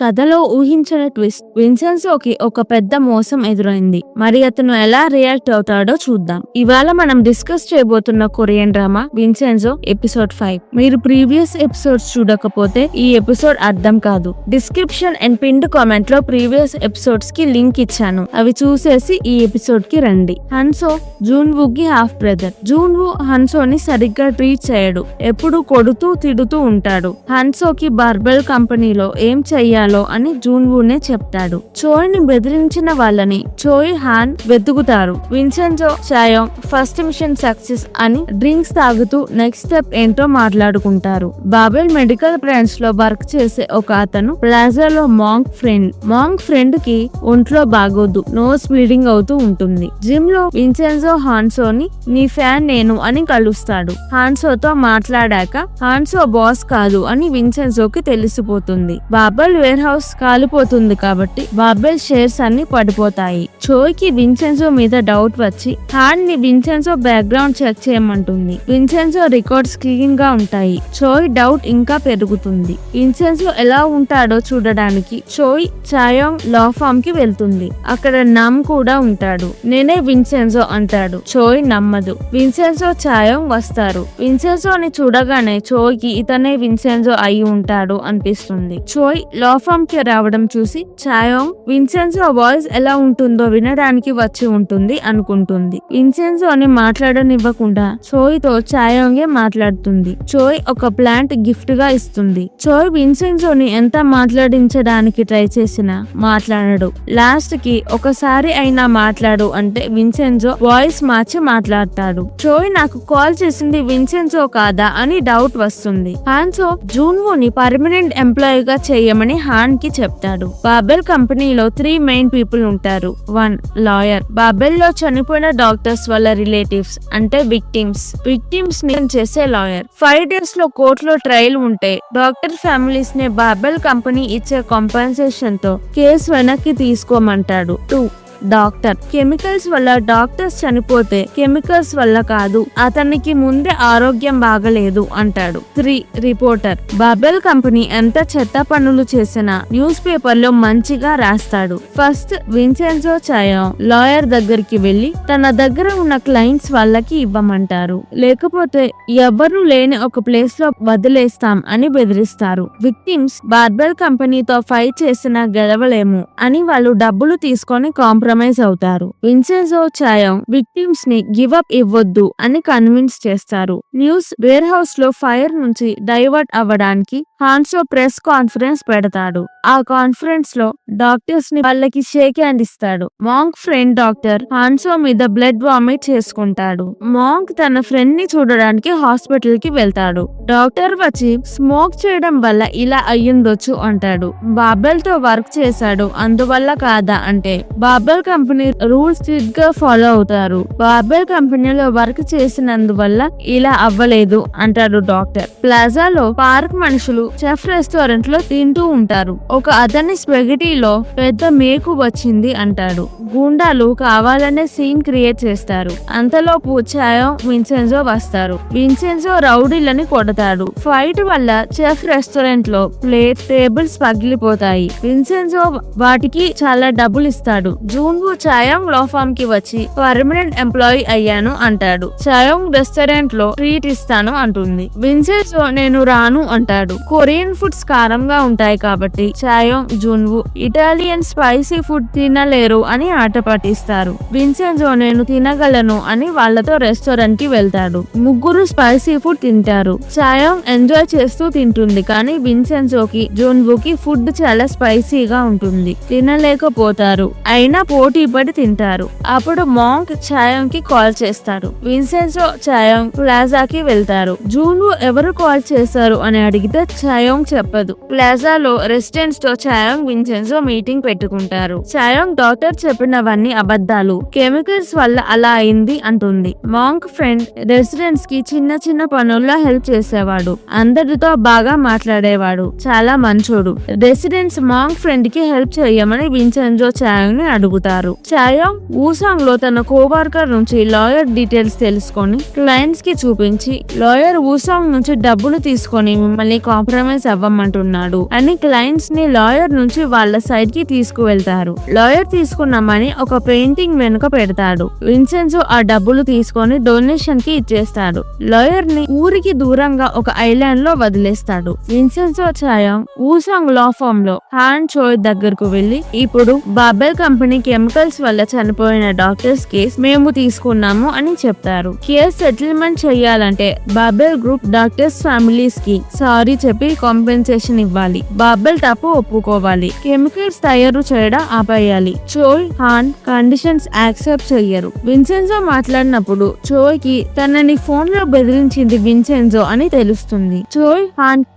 కథలో ఊహించిన ట్విస్ట్. విన్సెన్జోకి ఒక పెద్ద మోసం ఎదురైంది. మరి అతను ఎలా రియాక్ట్ అవుతాడో చూద్దాం. ఇవాళ మనం డిస్కస్ చేయబోతున్న కొరియన్ డ్రామా విన్సెన్జో ఎపిసోడ్ 5. మీరు ప్రీవియస్ ఎపిసోడ్స్ చూడకపోతే ఈ ఎపిసోడ్ అర్థం కాదు. డిస్క్రిప్షన్ అండ్ పిన్డ్ కామెంట్ లో ప్రీవియస్ ఎపిసోడ్స్ కి లింక్ ఇచ్చాను. అవి చూసేసి ఈ ఎపిసోడ్ కి రండి. హన్సో జూన్వూ కి హాఫ్ బ్రదర్. జూన్వూ హన్సోని సరిగ్గా ట్రీట్ చేయడు. ఎప్పుడు కొడుతూ తిడుతూ ఉంటాడు. హన్సోకి బార్బెల్ కంపెనీలో ఏం చెయ్యాలి అని జూన్వూనే చెప్తాడు. చోయ్ ని బెదిరించిన వాళ్ళని చోయ్ హాన్ వెతుకుతారు. విన్సెన్జో చాయోంగ్ ఫస్ట్ మిషన్ సక్సెస్ అని డ్రింక్స్ తాగుతూ నెక్స్ట్ స్టెప్ ఏంటో మాట్లాడుకుంటారు. బాబెల్ మెడికల్ బ్రాంచ్ లో వర్క్ చేసే ఒక అతను ప్లాజాలో మాంగ్ ఫ్రెండ్ కి ఒంట్లో బాగోదు. నోస్ బ్లీడింగ్ అవుతూ ఉంటుంది. జిమ్ లో విన్సెన్జో హాన్సోని నీ ఫ్యాన్ నేను అని కలుస్తాడు. హాన్సోతో మాట్లాడాక హాన్సో బాస్ కాదు అని విన్సెన్జోకి తెలిసిపోతుంది. బాబెల్ వేర్ హౌస్ కాలిపోతుంది కాబట్టి బాబెల్ షేర్స్ అన్ని పడిపోతాయి. చోయ్ కి విన్సెన్జో మీద డౌట్ వచ్చి హాన్ ని విన్సెన్జో బ్యాక్గ్రౌండ్ చెక్ చేయమంటుంది. విన్సెన్జో రికార్డ్స్ క్లీన్ గా ఉంటాయి. చోయ్ డౌట్ ఇంకా పెరుగుతుంది. విన్సెన్జో ఎలా ఉంటాడో చూడడానికి చోయ్ చాయోంగ్ లా ఫామ్ కి వెళ్తుంది. అక్కడ నమ్ కూడా ఉంటాడు. నేనే విన్సెన్జో అంటాడు. చోయ్ నమ్మదు. విన్సెన్జో చాయోంగ్ వస్తారు. విన్సెన్జోని చూడగానే చోయ్ కి ఇతనే విన్సెన్జో అయి ఉంటాడు అనిపిస్తుంది. చోయ్ లా ఫామ్ కి రావడం చూసి చాయోంగ్ విన్సెన్జో వాయిస్ ఎలా ఉంటుందో వినడానికి వచ్చి ఉంటుంది అనుకుంటుంది. విన్సెన్జోని మాట్లాడనివ్వకుండా చోయ్ తో చాయోంగే మాట్లాడుతుంది. చోయ్ ఒక ప్లాంట్ గిఫ్ట్ గా ఇస్తుంది. చోయ్ విన్సెన్జోని ఎంత మాట్లాడించడానికి ట్రై చేసినా మాట్లాడడు. లాస్ట్ కి ఒకసారి అయినా మాట్లాడు అంటే విన్సెన్జో వాయిస్ మార్చి మాట్లాడతాడు. చోయ్ నాకు కాల్ చేసింది విన్సెన్జో కాదా అని డౌట్ వస్తుంది. హాన్సో జూన్వూని పర్మనెంట్ ఎంప్లాయీగా చేయమని హాన్ కి చెప్తాడు. బాబెల్ కంపెనీలో 3 మెయిన్ పీపుల్ ఉంటారు. 1 లాయర్. బాబెల్ లో చనిపోయిన డాక్టర్స్ వాళ్ళ రిలేటివ్స్ అంటే విక్టిమ్స్ ని చేసే లాయర్. 5 days లో కోర్టులో ట్రయల్ ఉంటే డాక్టర్ ఫ్యామిలీస్ ని బాబెల్ కంపెనీ ఇచ్చే కాంపెన్సేషన్ తో కేసు వెనక్కి తీసుకోమంటాడు. 2 డాక్టర్. కెమికల్స్ వల్ల డాక్టర్స్ చనిపోతే కెమికల్స్ వల్ల కాదు, అతనికి ముందే ఆరోగ్యం బాగలేదు అంటాడు. 3 రిపోర్టర్. బాబెల్ కంపెనీ ఎంత చెత్త పనులు చేసినా న్యూస్ పేపర్ లో మంచిగా రాస్తాడు. ఫస్ట్ విన్సెన్జో చాయోంగ్ లాయర్ దగ్గరికి వెళ్లి తన దగ్గర ఉన్న క్లయింట్స్ వాళ్ళకి ఇవ్వమంటారు. లేకపోతే ఎవరు లేని ఒక ప్లేస్ లో వదిలేస్తాం అని బెదిరిస్తారు. విక్టిమ్స్ బార్బెల్ కంపెనీతో ఫైట్ చేసినా గెలవలేము అని వాళ్ళు డబ్బులు తీసుకొని కాంప్రమైజ్ అవుతారు. విన్సెన్జో చాయోంగ్ విక్టిమ్స్ ని గివ్ అప్ ఇవ్వొద్దు అని కన్విన్స్ చేస్తారు. న్యూస్ వేర్ హౌస్ లో ఫైర్ నుంచి డైవర్ట్ అవ్వడానికి హాన్సో ప్రెస్ కాన్ఫరెన్స్ పెడతాడు. ఆ కాన్ఫరెన్స్ లో డాక్టర్స్ ని వాళ్ళకి షేక్ హ్యాండ్ ఇస్తాడు. మాంగ్ ఫ్రెండ్ డాక్టర్ హాన్సో మీద బ్లడ్ వామిట్ చేసుకుంటాడు. మాంగ్ తన ఫ్రెండ్ ని చూడడానికి హాస్పిటల్ కి వెళ్తాడు. డాక్టర్ వచ్చి స్మోక్ చేయడం వల్ల ఇలా అయ్యుండొచ్చు అంటాడు. బాబెల్ తో వర్క్ చేశాడు అందువల్ల కాదా అంటే బాబెల్ కంపెనీ రూల్స్ స్ట్రిక్ట్ గా ఫాలో అవుతారు. బాబెల్ కంపెనీలో వర్క్ చేసినందువల్ల ఇలా అవ్వలేదు అంటాడు డాక్టర్. ప్లాజాలో పార్క్ మనుషులు చెఫ్ రెస్టారెంట్ లో తింటూ ఉంటారు. ఒక అతని స్పెగటీలో పెద్ద మేకు వచ్చింది అంటాడు. గూండాలు కావాలనే సీన్ క్రియేట్ చేస్తారు. అంతలోపు చాయోంగ్ విన్సెన్జో వస్తారు. విన్సెన్జో రౌడీలని కొడతాడు. ఫైట్ వల్ల చెఫ్ రెస్టారెంట్ లో ప్లేట్ టేబుల్స్ పగిలిపోతాయి. విన్సెన్జో వాటికి చాలా డబ్బులు ఇస్తాడు. జూన్వూ చాయోంగ్ లా ఫామ్ కి వచ్చి పర్మనెంట్ ఎంప్లాయీ అయ్యాను అంటాడు. చాయోంగ్ రెస్టారెంట్ లో ట్రీట్ ఇస్తాను అంటుంది. విన్సెన్జో నేను రాను అంటాడు. కొరియన్ ఫుడ్స్ కారంగా ఉంటాయి కాబట్టి చాయోంగ్ జూన్వూ ఇటాలియన్ స్పైసీ ఫుడ్ తినలేరు అని ఆట పట్టిస్తారు. విన్సెన్జో నేను తినగలను అని వాళ్ళతో రెస్టారెంట్ కి వెళ్తాడు. ముగ్గురు స్పైసీ ఫుడ్ తింటారు. చాయోంగ్ ఎంజాయ్ చేస్తూ తింటుంది కానీ విన్సెన్జోకి జూన్వూకి ఫుడ్ చాలా స్పైసీగా ఉంటుంది. తినలేకపోతారు. అయినా పోటీ పడి తింటారు. అప్పుడు మాంగ్ చాయోంగ్ కి కాల్ చేస్తాడు. విన్సెన్జో చాయోంగ్ ప్లాజాకి వెళ్తారు. జూన్వూ ఎవరు కాల్ చేశారు అని అడిగితే చాయోంగ్ చెప్పదు. ప్లాజాలో రెసిడెంట్స్ తో చాయోంగ్ విన్సెన్జో మీటింగ్ పెట్టుకుంటారు. చాయోంగ్ డాక్టర్ చెప్పినవన్నీ అబద్ధాలు, కెమికల్స్ వల్ల అలా అయింది అంటుంది. మాంగ్ ఫ్రెండ్ రెసిడెంట్స్ కి చిన్న చిన్న పనుల్లో హెల్ప్ చేసేవాడు. అందరితో బాగా మాట్లాడేవాడు. చాలా మంచోడు. రెసిడెంట్స్ మాంగ్ ఫ్రెండ్ కి హెల్ప్ చేయమని విన్సెన్జో చాయోంగ్ ని అడుగుతారు. చాయోంగ్ ఊసాంగ్ లో తన కోవర్కర్ నుంచి లాయర్ డీటెయిల్స్ తెలుసుకొని క్లయింట్స్ కి చూపించి లాయర్ ఊసాంగ్ నుంచి డబ్బులు తీసుకొని మిమ్మల్ని కాంప్రమైజ్ కాంప్రమైజ్ అవ్వమంటున్నాడు అని క్లయింట్స్ ని లాయర్ నుంచి వాళ్ళ సైడ్ కి తీసుకువెళ్తారు. లాయర్ తీసుకున్న మనీ ఒక పెయింటింగ్ వెనుక పెడతాడు. విన్సెన్జో ఆ డబ్బులు తీసుకొని డొనేషన్ కి ఇచ్చేస్తాడు. లాయర్ ని ఊరికి దూరంగా ఒక ఐలాండ్ లో వదిలేస్తాడు. విన్సెన్జో చాయాంగ్ ఊసాంగ్ లా ఫామ్ లో హాన్ చోయ్ దగ్గరకు వెళ్లి, ఇప్పుడు బాబెల్ కంపెనీ కెమికల్స్ వల్ల చనిపోయిన డాక్టర్స్ కేస్ మేము తీసుకున్నాము అని చెప్తారు. కేస్ సెటిల్మెంట్ చెయ్యాలంటే బాబెల్ గ్రూప్ డాక్టర్స్ ఫ్యామిలీస్ కి సారీ చెప్పి కాంపెన్సేషన్ ఇవ్వాలి. బాబెల్ తప్పు ఒప్పుకోవాలి. కెమికల్స్ తయారు చేయడం ఆపేయాలి. చోయ్, హాన్ కండిషన్స్ యాక్సెప్ట్ చెయ్యరు. విన్సెన్జో మాట్లాడినప్పుడు చోయ్ కి తనని ఫోన్ లో బెదిరించింది విన్సెన్జో అని తెలుస్తుంది. చోయ్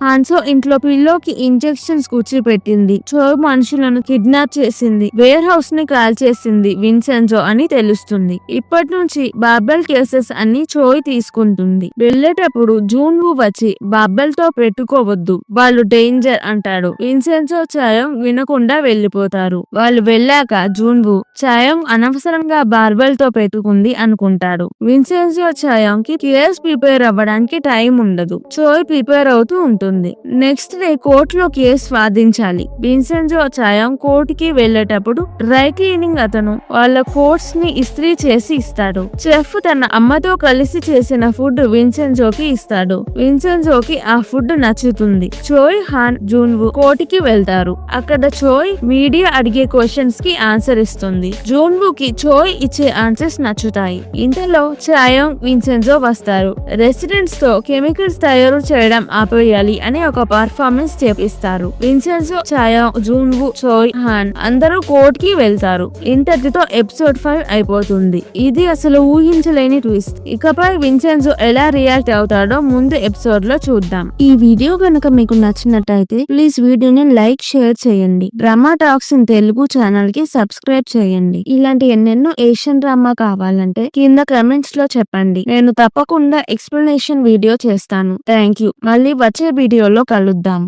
హాన్సో ఇంట్లో పిల్లోకి ఇంజెక్షన్స్ కూర్చిపెట్టింది. చోయ్ మనుషులను కిడ్నాప్ చేసింది, వేర్ హౌస్ ని కాల్ చేసింది విన్సెన్జో అని తెలుస్తుంది. ఇప్పటి నుంచి బాబెల్ కేసెస్ అన్ని చోయ్ తీసుకుంటుంది. వెళ్ళేటప్పుడు జూన్వు వచ్చి బాబెల్ తో పెట్టుకోవద్దు, వాళ్ళు డేంజర్ అంటాడు. విన్సెన్జో చాయాంగ్ వినకుండా వెళ్లిపోతారు. వాళ్ళు వెళ్ళాక జూన్వు చాయాంగ్ అనవసరంగా బార్బెల్ తో పెట్టుకుంది అనుకుంటాడు. విన్సెన్జో చాయాంగ్ కి కేస్ ప్రిపేర్ అవ్వడానికి టైం ఉండదు. చోయ్ ప్రిపేర్ అవుతూ ఉంటుంది. నెక్స్ట్ డే కోర్టులో కేసు వాదించాలి. విన్సెన్జో చాయాంగ్ కోర్టుకి వెళ్లేటప్పుడు డ్రై క్లీనింగ్ అతను వాళ్ళ కోట్స్ ని ఇస్త్రీ చేసి ఇస్తాడు. చెఫ్ తన అమ్మతో కలిసి చేసిన ఫుడ్ విన్సెన్జోకి ఇస్తాడు. విన్సెన్జోకి ఆ ఫుడ్ నచ్చుతుంది. చోయ్, హాన్, జూన్వు కోర్టుకి వెళ్తారు. అక్కడ చోయ్ మీడియా అడిగే క్వశ్చన్స్ కి ఆన్సర్ ఇస్తుంది. జూన్వుకి చోయ్ ఇచ్చే ఆన్సర్స్ నచ్చుతాయి. ఇంతలో చాయాంగ్, విన్సెన్జో వస్తారు. రెసిడెంట్స్ తో కెమికల్స్ తయారు చేయడం ఆపేయాలి అని ఒక పర్ఫార్మెన్స్ చేపిస్తారు. విన్సెన్జో, చాయాంగ్, జూన్వు, చోయ్, హాన్ అందరూ కోర్ట్ కి వెళ్తారు. ఇంతటితో ఎపిసోడ్ 5 అయిపోతుంది. ఇది అసలు ఊహించలేని ట్విస్ట్. ఇకపై విన్సెన్జో ఎలా రియాక్ట్ అవుతాడో ముందు ఎపిసోడ్ లో చూద్దాం. ఈ వీడియో కనుక మీకు నచ్చినట్టయితే ప్లీజ్ వీడియోని లైక్, షేర్ చేయండి. Drama talks in Telugu channel కి సబ్స్క్రైబ్ చేయండి. ఇలాంటి ఎన్నెన్నో ఏషియన్ డ్రామా కావాలంటే కింద కమెంట్స్ లో చెప్పండి. నేను తప్పకుండా ఎక్స్ప్లెనేషన్ వీడియో చేస్తాను. Thank you. మళ్ళీ వచ్చే వీడియోలో కలుద్దాం.